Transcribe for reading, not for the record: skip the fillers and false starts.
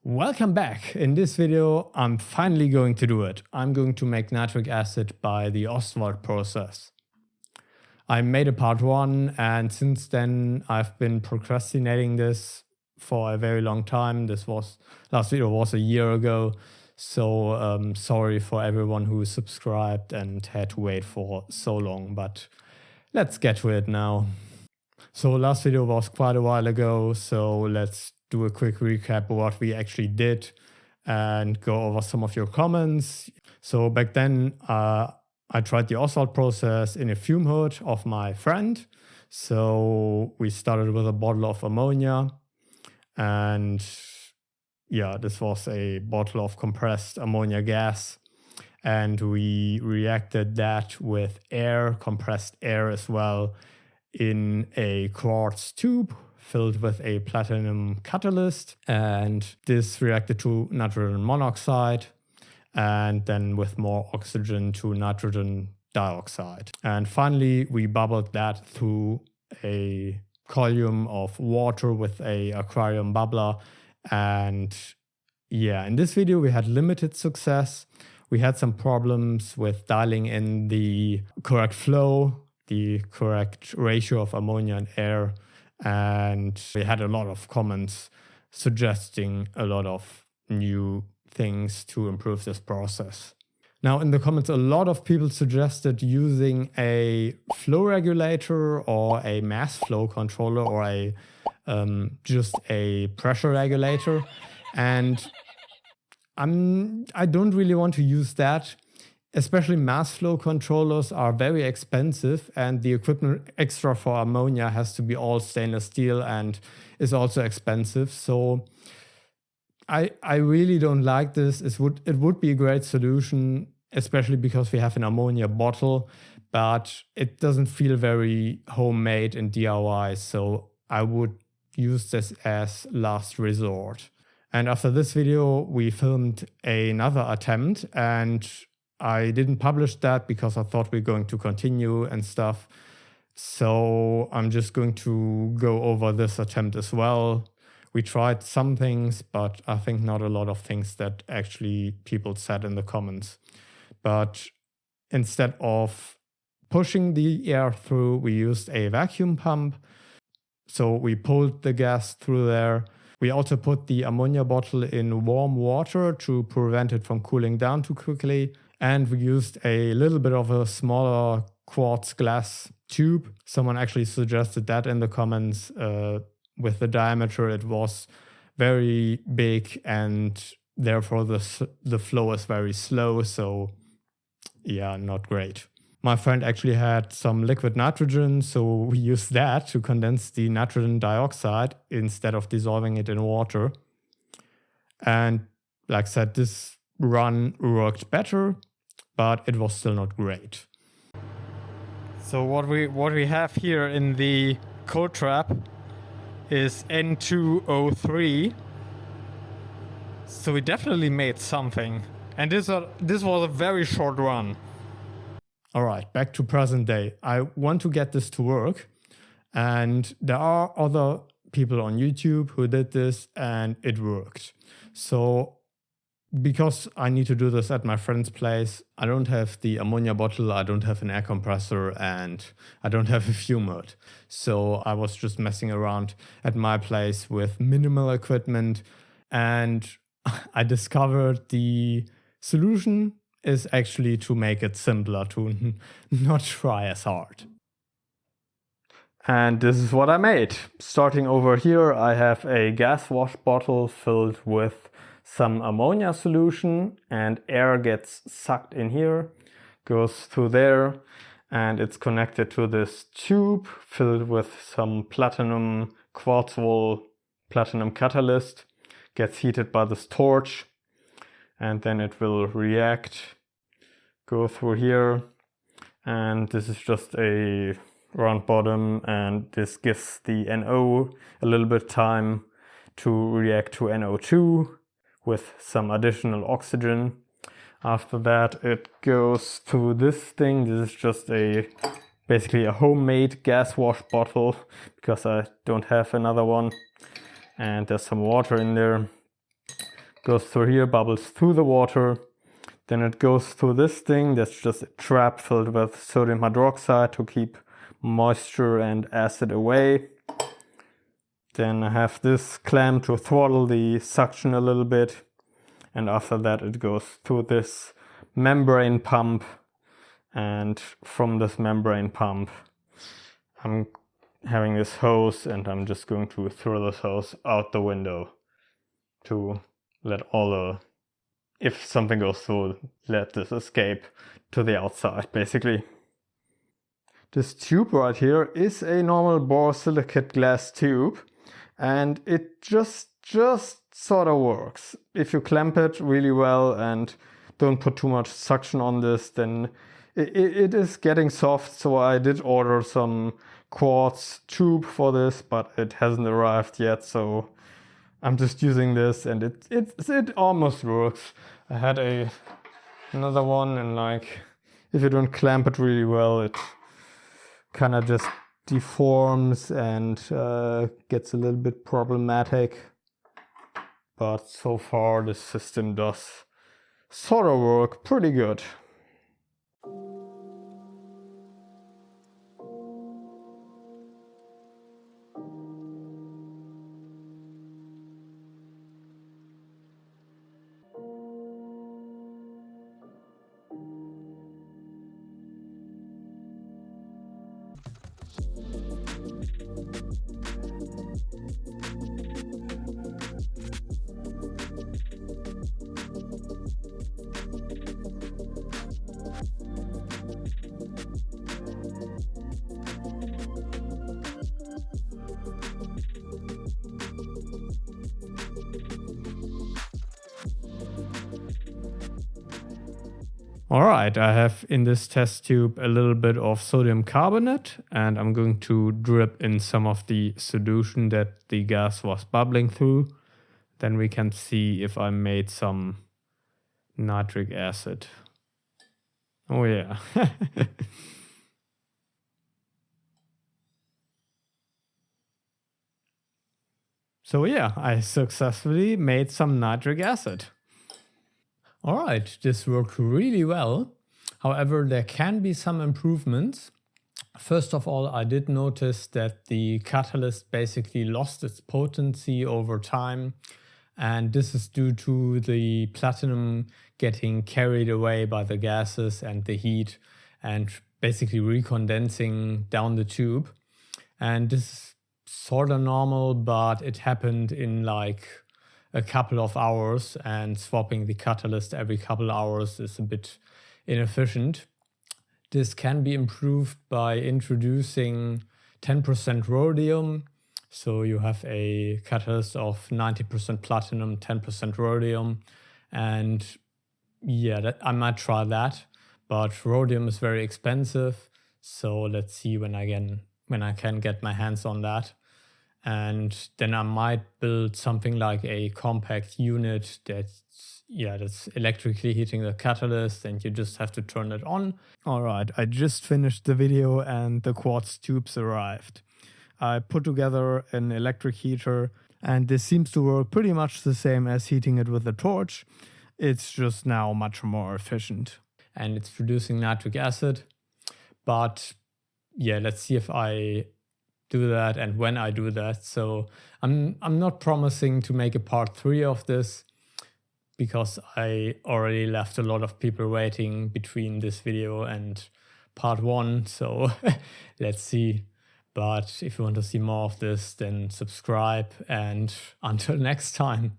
Welcome back. In this video, I'm finally going to do it. I'm going to make nitric acid by the Ostwald process. I made a part 1 and since then I've been procrastinating this for a very long time. Last video was a year ago. So sorry for everyone who subscribed and had to wait for so long, but let's get to it now. So last video was quite a while ago, so let's do a quick recap of what we actually did and go over some of your comments. So back then, I tried the Ostwald process in a fume hood of my friend. So we started with a bottle of ammonia, and yeah, this was a bottle of compressed ammonia gas. And we reacted that with air, compressed air as well, in a quartz tube filled with a platinum catalyst, and this reacted to nitrogen monoxide and then with more oxygen to nitrogen dioxide. And finally we bubbled that through a column of water with a aquarium bubbler. And yeah, in this video we had limited success. We had some problems with dialing in the correct flow, the correct ratio of ammonia and air, and we had a lot of comments suggesting a lot of new things to improve this process. Now in the comments, a lot of people suggested using a flow regulator or a mass flow controller or just a pressure regulator, and I don't really want to use that. Especially mass flow controllers are very expensive, and the equipment extra for ammonia has to be all stainless steel and is also expensive. So I really don't like this. It would be a great solution, especially because we have an ammonia bottle, but it doesn't feel very homemade and DIY. So I would use this as last resort. And after this video, we filmed another attempt, and I didn't publish that because I thought we were going to continue and stuff. So I'm just going to go over this attempt as well. We tried some things, but I think not a lot of things that actually people said in the comments. But instead of pushing the air through, we used a vacuum pump. So we pulled the gas through there. We also put the ammonia bottle in warm water to prevent it from cooling down too quickly. And we used a little bit of a smaller quartz glass tube. Someone actually suggested that in the comments. With the diameter, it was very big and therefore the flow is very slow. So yeah, not great. My friend actually had some liquid nitrogen, so we used that to condense the nitrogen dioxide instead of dissolving it in water. And like I said, this run worked better, but it was still not great. So what we have here in the cold trap is N2O3. So we definitely made something. And this was a very short run. All right, back to present day. I want to get this to work. And there are other people on YouTube who did this and it worked. So because I need to do this at my friend's place, I don't have the ammonia bottle, I don't have an air compressor, and I don't have a fume hood. So I was just messing around at my place with minimal equipment, and I discovered the solution is actually to make it simpler, to not try as hard. And this is what I made. Starting over here, I have a gas wash bottle filled with some ammonia solution, and air gets sucked in here, goes through there, and it's connected to this tube filled with some platinum quartz wool platinum catalyst, gets heated by this torch, and then it will react, go through here, and this is just a round bottom, and this gives the NO a little bit time to react to NO2 with some additional oxygen. After that it goes through this thing. This is just basically a homemade gas wash bottle because I don't have another one, and there's some water in there. Goes through here, bubbles through the water. Then it goes through this thing that's just a trap filled with sodium hydroxide to keep moisture and acid away. Then I have this clamp to throttle the suction a little bit. And after that it goes through this membrane pump. And from this membrane pump, I'm having this hose, and I'm just going to throw this hose out the window to let all the, if something goes through, let this escape to the outside, basically. This tube right here is a normal borosilicate glass tube, and it just sort of works. If you clamp it really well and don't put too much suction on this, then it is getting soft. So I did order some quartz tube for this, but it hasn't arrived yet, so I'm just using this, and it almost works. I had another one, and like, if you don't clamp it really well, it kind of just deforms and gets a little bit problematic. But so far the system does sort of work pretty good. Alright, I have in this test tube a little bit of sodium carbonate, and I'm going to drip in some of the solution that the gas was bubbling through. Then we can see if I made some nitric acid. Oh yeah. So yeah, I successfully made some nitric acid. Alright, this worked really well. However, there can be some improvements. First of all, I did notice that the catalyst basically lost its potency over time. And this is due to the platinum getting carried away by the gases and the heat and basically recondensing down the tube. And this is sort of normal, but it happened in like a couple of hours, and swapping the catalyst every couple of hours is a bit inefficient. This can be improved by introducing 10% rhodium. So you have a catalyst of 90% platinum, 10% rhodium. And yeah, I might try that. But rhodium is very expensive. So let's see when I can get my hands on that. And then I might build something like a compact unit that's electrically heating the catalyst, and you just have to turn it on. All right, I just finished the video and the quartz tubes arrived. I put together an electric heater, and this seems to work pretty much the same as heating it with a torch. It's just now much more efficient. And it's producing nitric acid. But yeah, let's see if I do that and when I do that. So I'm not promising to make a part 3 of this, because I already left a lot of people waiting between this video and part 1. So let's see. But if you want to see more of this, then subscribe, and until next time.